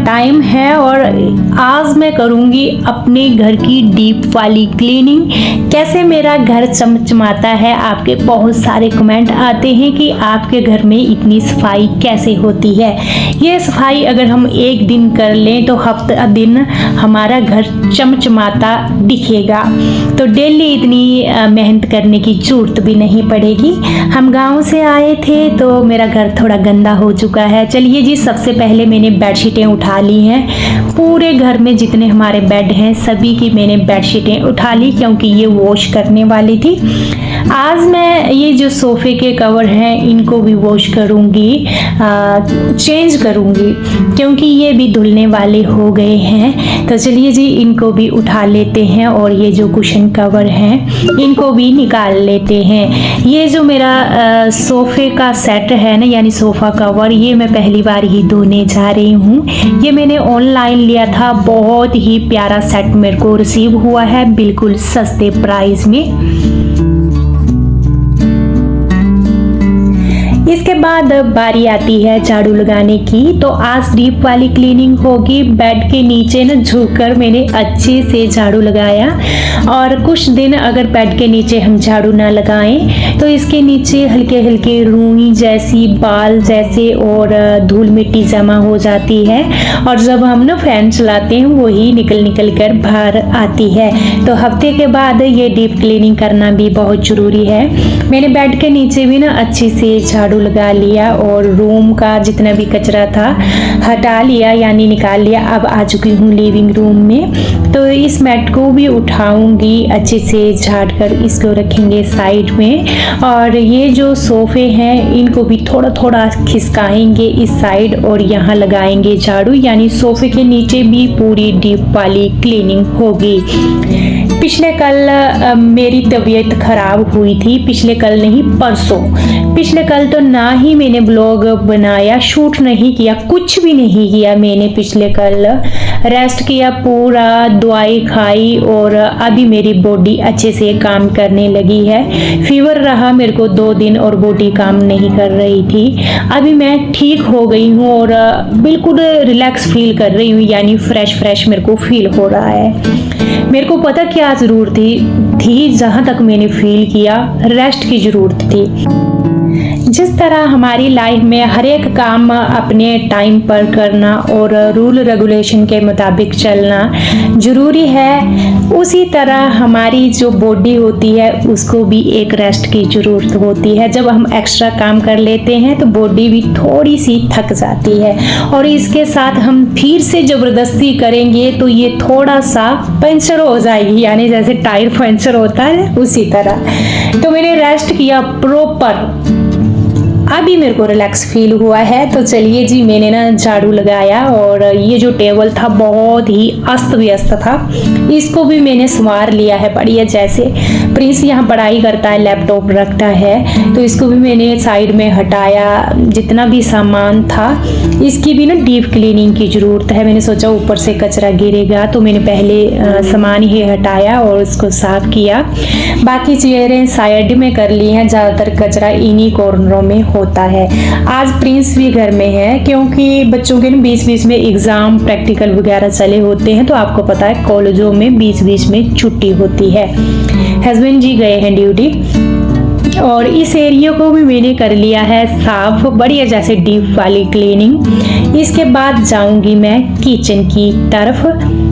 Time है और आज मैं करूँगी अपने घर की डीप वाली क्लीनिंग। कैसे मेरा घर चमचमाता है, आपके बहुत सारे कमेंट आते हैं कि आपके घर में इतनी सफाई कैसे होती है। ये सफाई अगर हम एक दिन कर लें तो हफ्ता दिन हमारा घर चमचमाता दिखेगा, तो डेली इतनी मेहनत करने की जरूरत भी नहीं पड़ेगी। हम गांव से आए थे तो मेरा घर थोड़ा गंदा हो चुका है। चलिए जी, सबसे पहले मैंने बेडशीटें उठा ली हैं। पूरे घर में जितने हमारे बेड हैं सभी की मैंने बेडशीटें उठा ली, क्योंकि ये वॉश करने वाली थी। आज मैं ये जो सोफ़े के कवर हैं इनको भी वॉश करूँगी, चेंज करूँगी, क्योंकि ये भी धुलने वाले हो गए हैं। तो चलिए जी, इनको भी उठा लेते हैं और ये जो कुशन कवर हैं इनको भी निकाल लेते हैं। ये जो मेरा सोफ़े का सेट है ना, यानी सोफ़ा कवर, ये मैं पहली बार ही धोने जा रही हूँ। ये मैंने ऑनलाइन लिया था, बहुत ही प्यारा सेट मेरे को रिसीव हुआ है, बिल्कुल सस्ते प्राइस में। इसके बाद बारी आती है झाड़ू लगाने की। तो आज डीप वाली क्लीनिंग होगी। बेड के नीचे ना झुककर मैंने अच्छे से झाड़ू लगाया, और कुछ दिन अगर बेड के नीचे हम झाड़ू ना लगाएं तो इसके नीचे हल्के हल्के रुई जैसी, बाल जैसे और धूल मिट्टी जमा हो जाती है, और जब हम ना फैन चलाते हैं वही निकल निकल कर बाहर आती है। तो हफ्ते के बाद ये डीप क्लीनिंग करना भी बहुत ज़रूरी है। मैंने बेड के नीचे भी ना अच्छे से झाड़ू लगा लिया और रूम का जितना भी कचरा था हटा लिया, यानी निकाल लिया। अब आ चुकी हूँ लिविंग रूम में, तो इस मैट को भी उठाऊंगी, अच्छे से झाड़ कर इसको रखेंगे साइड में। और ये जो सोफे हैं इनको भी थोड़ा थोड़ा खिसकाएंगे इस साइड और यहाँ लगाएंगे झाड़ू, यानी सोफे के नीचे भी पूरी डीप वाली क्लीनिंग होगी। पिछले कल मेरी तबीयत खराब हुई थी, पिछले कल नहीं परसों। पिछले कल तो ना ही मैंने ब्लॉग बनाया, शूट नहीं किया, कुछ भी नहीं किया मैंने। पिछले कल रेस्ट किया पूरा, दवाई खाई और अभी मेरी बॉडी अच्छे से काम करने लगी है। फीवर रहा मेरे को 2 दिन और बॉडी काम नहीं कर रही थी। अभी मैं ठीक हो गई हूँ और बिल्कुल रिलैक्स फील कर रही हूँ, यानी फ्रेश मेरे को फील हो रहा है। मेरे को पता क्या ज़रूरत थी, जहाँ तक मैंने फील किया, रेस्ट की ज़रूरत थी। जिस तरह हमारी लाइफ में हर एक काम अपने टाइम पर करना और रूल रेगुलेशन के मुताबिक चलना ज़रूरी है, उसी तरह हमारी जो बॉडी होती है उसको भी एक रेस्ट की ज़रूरत होती है। जब हम एक्स्ट्रा काम कर लेते हैं तो बॉडी भी थोड़ी सी थक जाती है, और इसके साथ हम फिर से ज़बरदस्ती करेंगे तो ये थोड़ा सा पंचर हो जाएगी, यानी जैसे टायर पंचर होता है उसी तरह। तो मैंने रेस्ट किया प्रॉपर, अभी मेरे को रिलैक्स फील हुआ है। तो चलिए जी, मैंने ना झाड़ू लगाया और ये जो टेबल था बहुत ही अस्त व्यस्त था, इसको भी मैंने संवार लिया है बढ़िया। जैसे प्रिंस यहाँ पढ़ाई करता है, लैपटॉप रखता है, तो इसको भी मैंने साइड में हटाया। जितना भी सामान था इसकी भी ना डीप क्लीनिंग की ज़रूरत है। मैंने सोचा ऊपर से कचरा गिरेगा, तो मैंने पहले सामान ही हटाया और उसको साफ़ किया। बाकी चीज़ें साइड में कर ली हैं, ज़्यादातर कचरा इन्हीं कॉर्नरों में होता है। आज प्रिंस भी घर में है, क्योंकि बच्चों के बीच में एग्ज़ाम प्रैक्टिकल वगैरह चले होते हैं, तो आपको पता है कॉलेजों में बीच में छुट्टी होती है। हस्बैंड जी गए हैं ड्यूटी, और इस एरिया को भी मैंने कर लिया है साफ बढ़िया, जैसे डीप वाली क्लीनिंग। इसके बाद जाऊंगी मैं किचन की तरफ।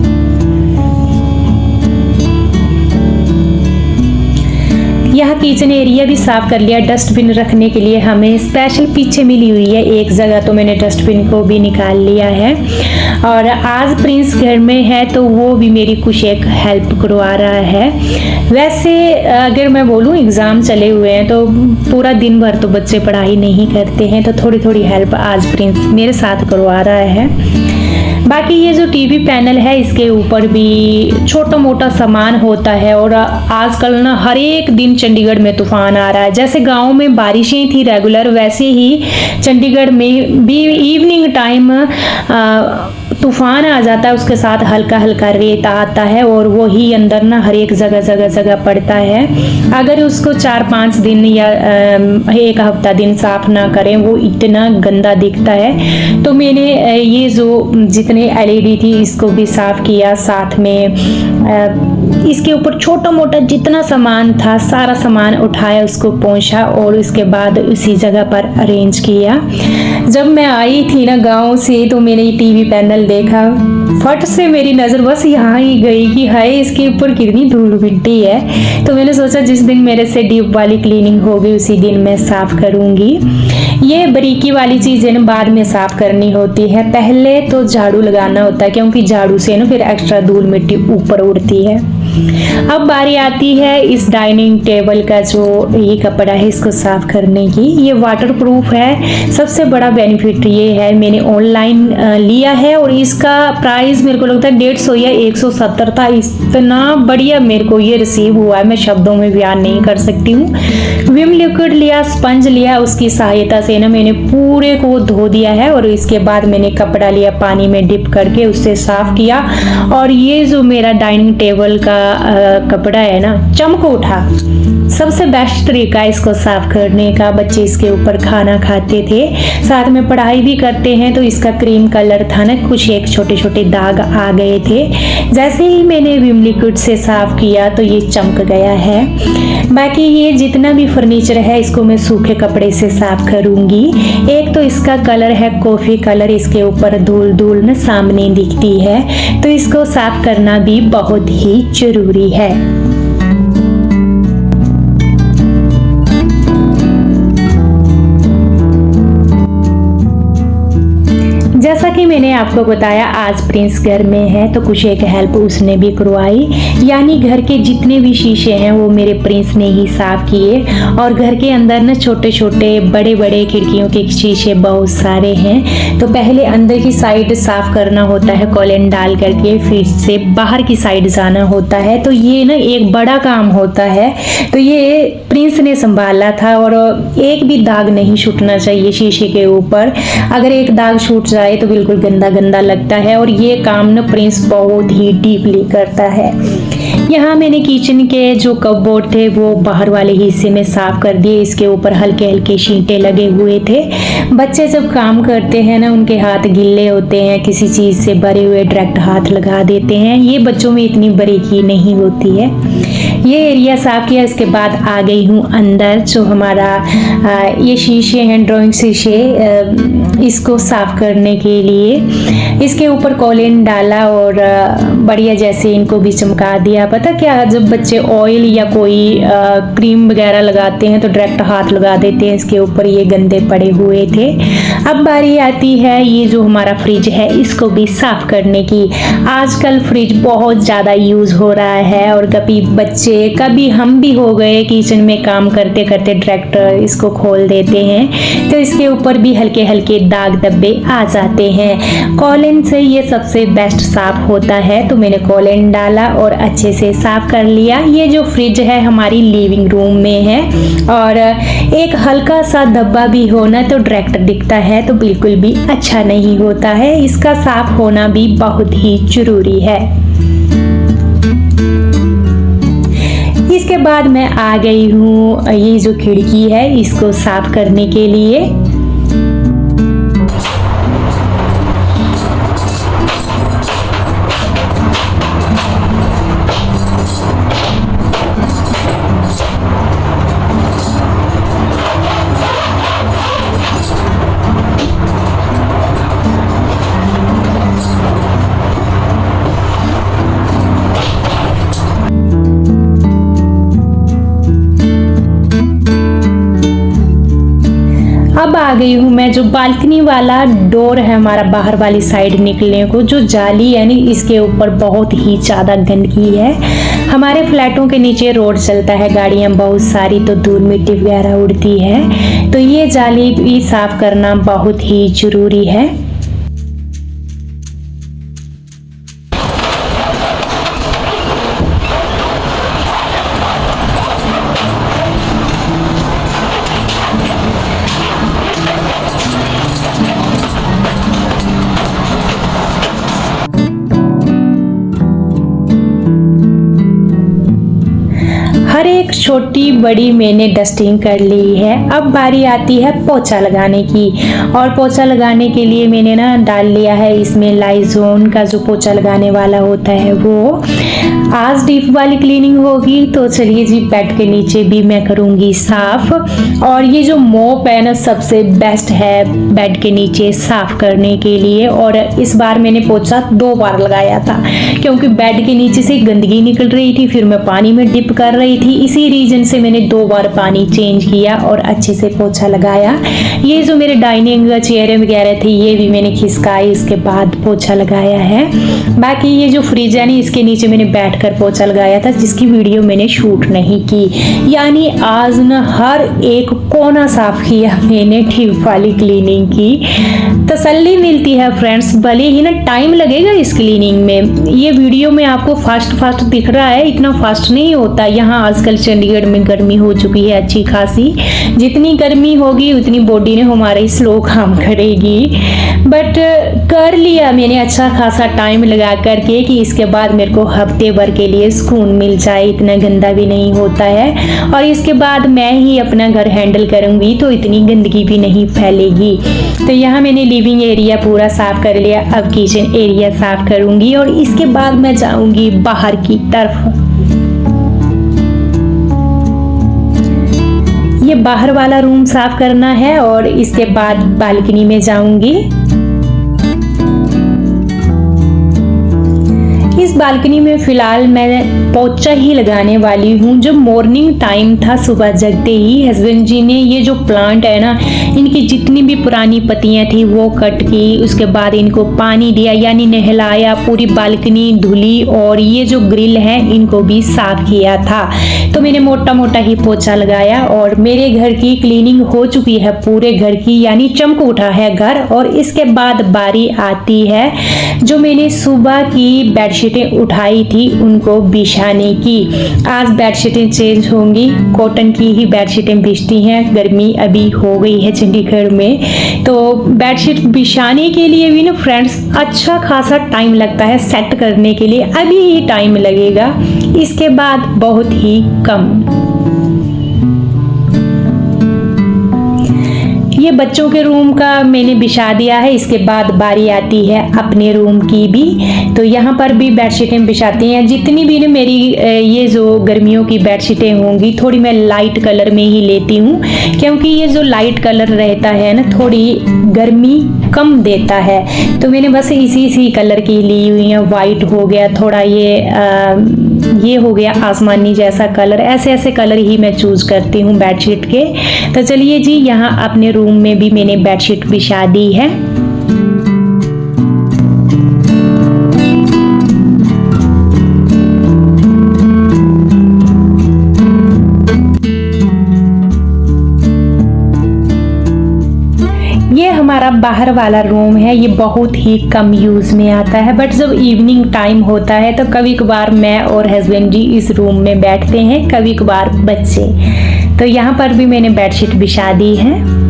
यहाँ किचन एरिया भी साफ कर लिया। डस्टबिन रखने के लिए हमें स्पेशल पीछे मिली हुई है एक जगह, तो मैंने डस्टबिन को भी निकाल लिया है। और आज प्रिंस घर में है तो वो भी मेरी कुछ एक हेल्प करवा रहा है। वैसे अगर मैं बोलूँ एग्ज़ाम चले हुए हैं तो पूरा दिन भर तो बच्चे पढ़ाई नहीं करते हैं, तो थोड़ी थोड़ी हेल्प आज प्रिंस मेरे साथ करवा रहा है। बाकी ये जो टीवी पैनल है इसके ऊपर भी छोटा मोटा सामान होता है, और आजकल ना हर एक दिन चंडीगढ़ में तूफान आ रहा है। जैसे गांव में बारिशें थी रेगुलर, वैसे ही चंडीगढ़ में भी इवनिंग टाइम तूफान आ जाता है उसके साथ हल्का हल्का रेत आता है और वो ही अंदर ना हर एक जगह पड़ता है। अगर उसको 4-5 दिन या 1 हफ्ता दिन साफ ना करें वो इतना गंदा दिखता है। तो मैंने ये जो जितने LED थी इसको भी साफ किया, साथ में इसके ऊपर छोटा मोटा जितना सामान था सारा सामान उठाया, उसको पोंछा और उसके बाद उसी जगह पर अरेंज किया। जब मैं आई थी ना गांव से तो मैंने टीवी पैनल देखा, फट से मेरी नज़र बस यहाँ ही गई कि हाय इसके ऊपर कितनी धूल मिट्टी है। तो मैंने सोचा जिस दिन मेरे से डीप वाली क्लीनिंग होगी उसी दिन मैं साफ करूँगी। ये बारीकी वाली चीज़ें बाद में साफ करनी होती है, पहले तो झाड़ू लगाना होता है क्योंकि झाड़ू से ना फिर एक्स्ट्रा धूल मिट्टी ऊपर उड़ती है। अब बारी आती है इस डाइनिंग टेबल का जो ये कपड़ा है इसको साफ करने की। ये वाटरप्रूफ है, सबसे बड़ा बेनिफिट ये है मैंने ऑनलाइन लिया है और इसका प्राइस मेरे को लगता है 150 या 170 था। इतना बढ़िया मेरे को ये रिसीव हुआ है, मैं शब्दों में बयान नहीं कर सकती हूँ। विम लिक्विड लिया, स्पंज लिया, उसकी सहायता से ना मैंने पूरे को धो दिया है और इसके बाद मैंने कपड़ा लिया, पानी में डिप करके उससे साफ किया। और ये जो मेरा डाइनिंग टेबल का कपड़ा है ना चमक उठा। सबसे बेस्ट तरीका इसको साफ करने का, बच्चे इसके ऊपर खाना खाते थे, साथ में पढ़ाई भी करते हैं, तो इसका क्रीम कलर था ना कुछ एक छोटे छोटे दाग आ गए थे। जैसे ही मैंने विम लिक्विड से साफ किया तो ये चमक गया है। बाकी ये जितना भी फर्नीचर है इसको मैं सूखे कपड़े से साफ करूंगी। एक तो इसका कलर है कॉफी कलर, इसके ऊपर धूल धूल ना सामने दिखती है, तो इसको साफ करना भी बहुत ही जरूरी है। जैसा कि मैंने आपको बताया आज प्रिंस घर में है तो कुछ एक हेल्प उसने भी करवाई, यानी घर के जितने भी शीशे हैं वो मेरे प्रिंस ने ही साफ किए। और घर के अंदर ना छोटे छोटे बड़े बड़े खिड़कियों के शीशे बहुत सारे हैं, तो पहले अंदर की साइड साफ करना होता है कॉलन डाल करके, फिर से बाहर की साइड जाना होता है। तो ये ना एक बड़ा काम होता है, तो ये प्रिंस ने संभाला था। और एक भी दाग नहीं छूटना चाहिए शीशे के ऊपर, अगर एक दाग छूट जाए तो बिल्कुल गंदा गंदा लगता है। और ये काम ना प्रिंस बहुत ही डीपली करता है। यहाँ मैंने किचन के जो कपबोर्ड थे वो बाहर वाले हिस्से में साफ कर दिए, इसके ऊपर हल्के हल्के छींटे लगे हुए थे। बच्चे जब काम करते हैं ना उनके हाथ गिल्ले होते हैं, किसी चीज़ से भरे हुए डायरेक्ट हाथ लगा देते हैं, ये बच्चों में इतनी बारीकी नहीं होती है। ये एरिया साफ किया, इसके बाद आ गई हूँ अंदर। जो हमारा ये शीशे हैं ड्राइंग शीशे, इसको साफ करने के लिए इसके ऊपर कॉलिन डाला और बढ़िया जैसे इनको भी चमका दिया। पता क्या, जब बच्चे ऑयल या कोई क्रीम वगैरह लगाते हैं तो डायरेक्ट हाथ लगा देते हैं इसके ऊपर, ये गंदे पड़े हुए थे। अब बारी आती है ये जो हमारा फ्रिज है इसको भी साफ करने की। आजकल फ्रिज बहुत ज़्यादा यूज़ हो रहा है और कभी बच्चे कभी हम भी हो गए किचन में काम करते करते डायरेक्ट इसको खोल देते हैं, तो इसके ऊपर भी हल्के हल्के दाग धब्बे आ जाते हैं। कॉलिन से ये सबसे बेस्ट साफ होता है, तो मैंने कॉलिन डाला और अच्छे से साफ कर लिया। ये जो फ्रिज है हमारी लिविंग रूम में है और एक हल्का सा धब्बा भी होना तो डायरेक्ट दिखता है, तो बिल्कुल भी अच्छा नहीं होता है। इसका साफ होना भी बहुत ही जरूरी है। इसके बाद मैं आ गई हूँ ये जो खिड़की है इसको साफ करने के लिए। अब आ गई हूँ मैं जो बालकनी वाला डोर है हमारा बाहर वाली साइड निकलने को, जो जाली यानी इसके ऊपर बहुत ही ज़्यादा गंदगी है। हमारे फ्लैटों के नीचे रोड चलता है, गाड़ियाँ बहुत सारी, तो धूल मिट्टी वगैरह उड़ती है, तो ये जाली भी साफ करना बहुत ही ज़रूरी है। छोटी बड़ी मैंने डस्टिंग कर ली है। अब बारी आती है पोछा लगाने की, और पोछा लगाने के लिए मैंने ना डाल लिया है इसमें लाइजोन का जो पोछा लगाने वाला होता है वो। आज डीप वाली क्लीनिंग होगी तो चलिए जी बेड के नीचे भी मैं करूँगी साफ। और ये जो मोप है ना सबसे बेस्ट है बेड के नीचे साफ करने के लिए। और इस बार मैंने पोछा 2 बार लगाया था क्योंकि बेड के नीचे से गंदगी निकल रही थी, फिर मैं पानी में डिप कर रही थी, इसी रीजन से मैंने 2 बार पानी चेंज किया और अच्छे से पोछा लगाया। ये जो मेरे डाइनिंग चेयर वगैरह थी ये भी मैंने खिसकाई, इसके बाद पोछा लगाया है। बाकी ये जो फ्रिज है ना इसके नीचे मैंने बैठकर पोछा लगाया था जिसकी वीडियो मैंने शूट नहीं की। यानी आज ना हर एक कोना साफ किया मैंने डीप वाली क्लीनिंग की। तसल्ली मिलती है फ्रेंड्स, भले ही ना टाइम लगेगा इस क्लीनिंग में। ये वीडियो में आपको फास्ट दिख रहा है, इतना फास्ट नहीं होता। यहाँ आजकल चंडीगढ़ में गर्मी हो चुकी है अच्छी खासी, जितनी गर्मी होगी उतनी बॉडी ने हमारी स्लो काम करेगी। बट कर लिया मैंने अच्छा खासा टाइम लगा करके कि इसके बाद मेरे को हफ्ते भर के लिए सुकून मिल जाए, इतना गंदा भी नहीं होता है। और इसके बाद मैं ही अपना घर हैंडल करूंगी तो इतनी गंदगी भी नहीं फैलेगी। तो यहाँ मैंने लिविंग एरिया पूरा साफ कर लिया, अब किचन एरिया साफ करूंगी और इसके बाद मैं जाऊंगी बाहर की तरफ। ये बाहर वाला रूम साफ करना है और इसके बाद बालकनी में जाऊंगी। इस बालकनी में फिलहाल मैं पोछा ही लगाने वाली हूँ। जो मॉर्निंग टाइम था सुबह जगते ही हस्बैंड जी ने ये जो प्लांट है ना इनकी जितनी भी पुरानी पत्तियां थी वो कट की, उसके बाद इनको पानी दिया यानी नहलाया, पूरी बालकनी धुली और ये जो ग्रिल है इनको भी साफ किया था। तो मैंने मोटा मोटा ही पोछा लगाया और मेरे घर की क्लीनिंग हो चुकी है पूरे घर की, यानी चमक उठा है घर। और इसके बाद बारी आती है जो मैंने सुबह की बेडशीटें उठाई थी उनको बिछाने की। आज बेडशीटें चेंज होंगी, कॉटन की ही बेडशीटें बिछती हैं, गर्मी अभी हो गई है चंडीगढ़ में। तो बेडशीट बिछाने के लिए भी ना फ्रेंड्स अच्छा खासा टाइम लगता है सेट करने के लिए, अभी ही टाइम लगेगा, इसके बाद बहुत ही कम। ये बच्चों के रूम का मैंने बिछा दिया है, इसके बाद बारी आती है अपने रूम की भी। तो यहाँ पर भी बेडशीटें बिछाती हैं। जितनी भी ना मेरी ये जो गर्मियों की बेडशीटें होंगी थोड़ी मैं लाइट कलर में ही लेती हूँ क्योंकि ये जो लाइट कलर रहता है ना थोड़ी गर्मी कम देता है। तो मैंने बस इसी कलर की ली हुई है। वाइट हो गया, थोड़ा ये हो गया आसमानी जैसा कलर, ऐसे कलर ही मैं चूज करती हूँ बेडशीट के। तो चलिए जी यहाँ अपने रूम में भी मैंने बेडशीट बिछा दी है। ये हमारा बाहर वाला रूम है, ये बहुत ही कम यूज में आता है, बट जब इवनिंग टाइम होता है तो कभी कभार मैं और हस्बैंड जी इस रूम में बैठते हैं, कभी कभार बच्चे। तो यहाँ पर भी मैंने बेडशीट बिछा दी है।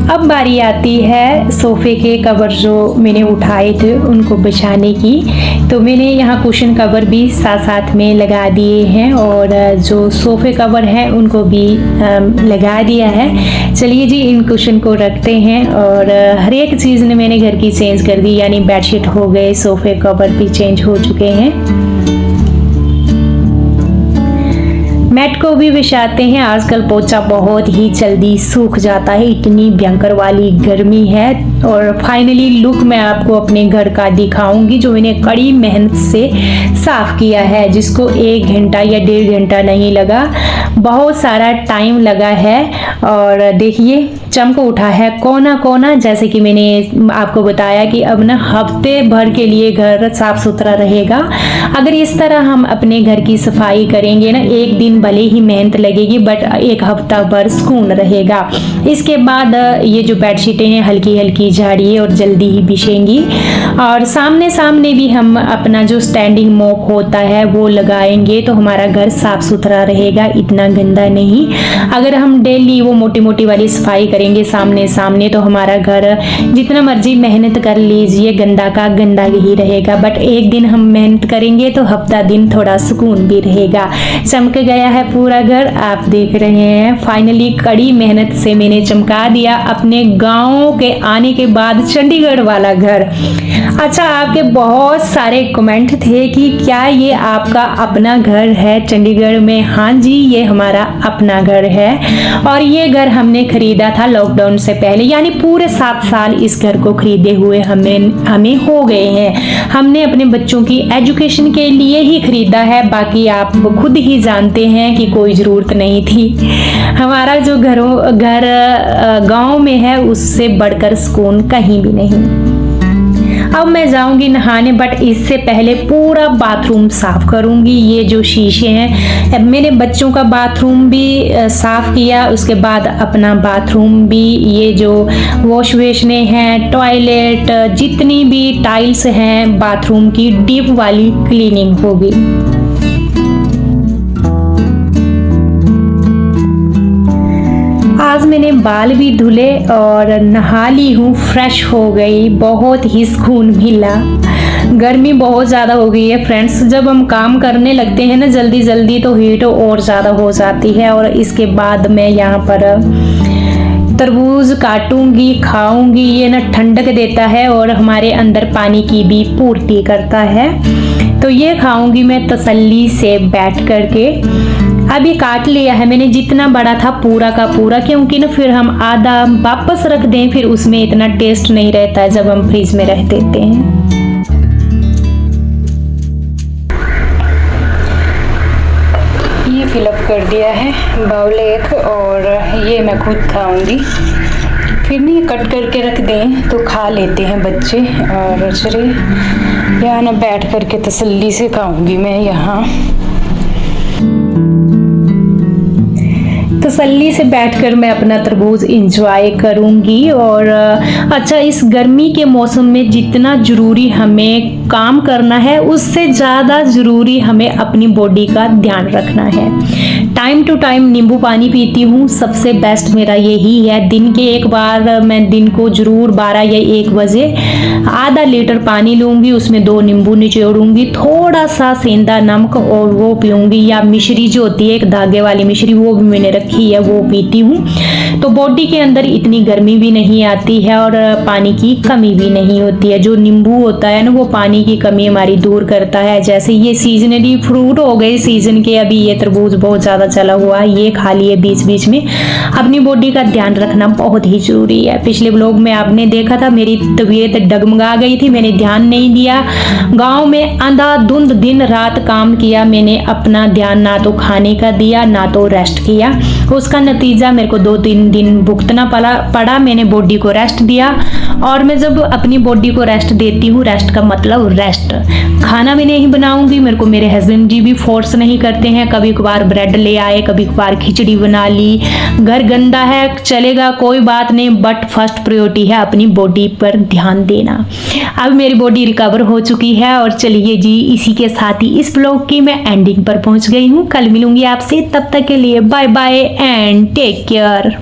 अब बारी आती है सोफे के कवर जो मैंने उठाए थे उनको बिछाने की। तो मैंने यहाँ कुशन कवर भी साथ में लगा दिए हैं और जो सोफे कवर हैं उनको भी लगा दिया है। चलिए जी इन कुशन को रखते हैं और हर एक चीज़ ने मैंने घर की चेंज कर दी, यानी बेडशीट हो गए, सोफे कवर भी चेंज हो चुके हैं। मैट को भी बिछाते हैं। आजकल पोछा बहुत ही जल्दी सूख जाता है, इतनी भयंकर वाली गर्मी है। और फाइनली लुक मैं आपको अपने घर का दिखाऊंगी जो मैंने कड़ी मेहनत से साफ किया है, जिसको 1 घंटा या 1.5 घंटा नहीं लगा, बहुत सारा टाइम लगा है। और देखिए चमक उठा है कोना कोना, जैसे कि मैंने आपको बताया कि अब ना हफ्ते भर के लिए घर साफ सुथरा रहेगा। अगर इस तरह हम अपने घर की सफाई करेंगे ना, एक दिन भले ही मेहनत लगेगी बट 1 हफ्ता भर सुकून रहेगा। इसके बाद ये जो बेडशीटें हैं हल्की हल्की झाड़िए और जल्दी ही बिछेंगी। और सामने भी हम अपना जो स्टैंडिंग मॉप होता है वो लगाएंगे तो हमारा घर साफ सुथरा रहेगा, इतना गंदा नहीं। अगर हम डेली वो मोटी वाली सफाई करेंगे करेंगे सामने सामने तो हमारा घर जितना मर्जी मेहनत कर लीजिए गंदा का गंदा ही रहेगा, बट एक दिन हम मेहनत करेंगे तो हफ्ता दिन थोड़ा सुकून भी रहेगा। चमक गया है पूरा घर, आप देख रहे हैं। फाइनली कड़ी मेहनत से मैंने चमका दिया अपने गाँव के आने के बाद चंडीगढ़ वाला घर। अच्छा, आपके बहुत सारे कमेंट थे कि क्या ये आपका अपना घर है चंडीगढ़ में? हाँ जी, ये हमारा अपना घर है और ये घर हमने खरीदा था लॉकडाउन से पहले, यानी पूरे 7 साल इस घर को खरीदे हुए हमें हो गए हैं। हमने अपने बच्चों की एजुकेशन के लिए ही खरीदा है, बाकी आप खुद ही जानते हैं कि कोई ज़रूरत नहीं थी। हमारा जो घर गांव में है उससे बढ़कर सुकून कहीं भी नहीं। अब मैं जाऊंगी नहाने, बट इससे पहले पूरा बाथरूम साफ करूंगी। ये जो शीशे हैं, मेरे बच्चों का बाथरूम भी साफ किया, उसके बाद अपना बाथरूम भी। ये जो वॉश बेसिन हैं, टॉयलेट, जितनी भी टाइल्स हैं बाथरूम की, डीप वाली क्लीनिंग होगी। आज मैंने बाल भी धुले और नहा ली हूँ, फ्रेश हो गई, बहुत ही सुकून मिला। गर्मी बहुत ज़्यादा हो गई है फ्रेंड्स, जब हम काम करने लगते हैं ना जल्दी जल्दी तो हीट और ज़्यादा हो जाती है। और इसके बाद मैं यहाँ पर तरबूज काटूंगी, खाऊंगी। ये ना ठंडक देता है और हमारे अंदर पानी की भी पूर्ति करता है, तो ये खाऊंगी मैं तसल्ली से बैठ करके। अभी काट लिया है मैंने, जितना बड़ा था पूरा का पूरा, क्योंकि ना फिर हम आधा वापस रख दें फिर उसमें इतना टेस्ट नहीं रहता है जब हम फ्रिज में रख देते हैं। ये फिलअप कर दिया है बाउल एक, और ये मैं खुद खाऊंगी। फिर नहीं कट करके रख दें तो खा लेते हैं बच्चे। और चलिए यहाँ ना बैठ करके तसल्ली से खाऊंगी मैं यहाँ। तसल्ली से बैठकर मैं अपना तरबूज इंजॉय करूंगी। और अच्छा, इस गर्मी के मौसम में जितना ज़रूरी हमें काम करना है उससे ज़्यादा ज़रूरी हमें अपनी बॉडी का ध्यान रखना है। टाइम टू टाइम नींबू पानी पीती हूँ, सबसे बेस्ट मेरा यही है। दिन के एक बार मैं दिन को ज़रूर 12 या 1 बजे आधा लीटर पानी लूँगी, उसमें 2 नींबू निचोड़ूंगी, थोड़ा सा सेंधा नमक, और वो पीऊँगी। या मिश्री जो होती है एक धागे वाली मिश्री, वो भी मैंने रखी है, वो पीती हूँ। तो बॉडी के अंदर इतनी गर्मी भी नहीं आती है और पानी की कमी भी नहीं होती है। जो नींबू होता है ना वो पानी की कमी हमारी दूर करता है। जैसे ये सीजनली फ्रूट हो गए सीजन के, अभी ये तरबूज बहुत ज़्यादा चला हुआ है, ये खा लिए बीच बीच में। अपनी बॉडी का ध्यान रखना बहुत ही जरूरी है। पिछले ब्लॉग में आपने देखा था मेरी तबीयत डगमगा गई थी, मैंने ध्यान नहीं दिया। गाँव में अंधाधुंध दिन रात काम किया मैंने, अपना ध्यान ना तो खाने का दिया ना तो रेस्ट किया। उसका नतीजा मेरे को 2-3 दिन भुगतना पड़ा। मैंने बॉडी को रेस्ट दिया, और मैं जब अपनी बॉडी को रेस्ट देती हूँ, रेस्ट का मतलब रेस्ट, खाना भी नहीं बनाऊंगी, मेरे को मेरे हस्बैंड जी भी फोर्स नहीं करते हैं। कभी कभार ब्रेड ले आए, कभी कभार खिचड़ी बना ली। घर गंदा है चलेगा, कोई बात नहीं, बट फर्स्ट प्रायोरिटी है अपनी बॉडी पर ध्यान देना। अब मेरी बॉडी रिकवर हो चुकी है। और चलिए जी, इसी के साथ ही इस ब्लॉग की मैं एंडिंग पर पहुंच गई हूँ। कल मिलूंगी आपसे, तब तक के लिए bye bye and take care.